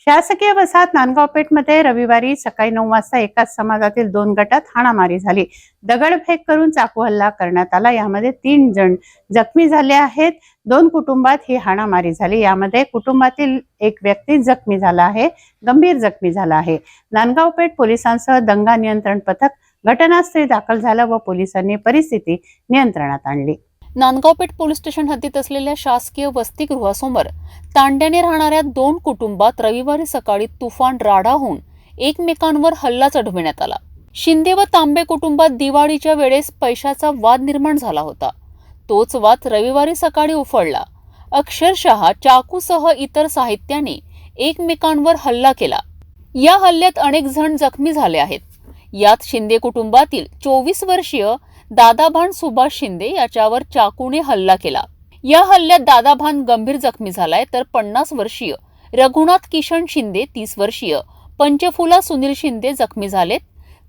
शासकीय वसाहत नांदगावपेठमध्ये रविवारी सकाळी 9 वाजता एकाच समाजातील 2 गटात हाणामारी झाली। दगडफेक करून चाकू हल्ला करण्यात आला। यामध्ये 3 जण जखमी झाले आहेत। 2 कुटुंबात ही हाणामारी झाली। यामध्ये कुटुंबातील एक व्यक्ती जखमी झाला आहे, गंभीर जखमी झाला आहे। नांदगावपेठ पोलिसांसह दंगा नियंत्रण पथक घटनास्थळी दाखल झालं व पोलिसांनी परिस्थिती नियंत्रणात आणली। नांदगावपेठ पोलीस स्टेशन हद्दीत असलेल्या शासकीय वसतिगृहासमोर तांड्याने राहणाऱ्या 2 कुटुंबात रविवारी सकाळी तुफान राडा होऊन एकमेकांवर हल्ला चढविण्यात आला। शिंदे व तांबे कुटुंबात दिवाळीच्या वेळेस पैशाचा वाद निर्माण झाला होता। तोच वाद रविवारी सकाळी उफाळला। अक्षरशः चाकूसह इतर साहित्याने एकमेकांवर हल्ला केला। या हल्ल्यात अनेक जण जखमी झाले आहेत। यात शिंदे कुटुंबातील 24 वर्षीय दादाभान सुभाष शिंदे याच्यावर चाकूने हल्ला केला। या हल्ल्यात दादाभान गंभीर जखमी झालाय, तर 50 वर्षीय रघुनाथ किशन शिंदे, 30 वर्षीय पंचफुला सुनील शिंदे जखमी झालेत,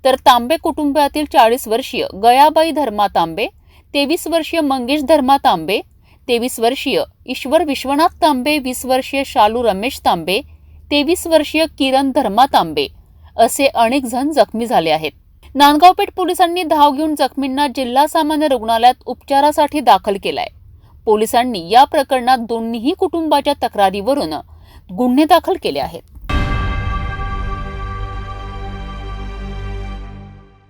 तर तांबे कुटुंबातील 40 वर्षीय गयाबाई धर्मा तांबे, 23 वर्षीय मंगेश धर्मा तांबे, 23 वर्षीय ईश्वर विश्वनाथ तांबे, 20 वर्षीय शालू रमेश तांबे, 23 वर्षीय किरण धर्मा तांबे असे अनेक जण जखमी झाले आहेत। नांदगावपेठ पोलिसांनी धाव घेऊन जखमींना जिल्हा सामान्य रुग्णालयात उपचारासाठी दाखल केलाय। पोलिसांनी या प्रकरणात दोन्ही कुटुंबाच्या तक्रारीवरून गुन्हे दाखल केले आहेत।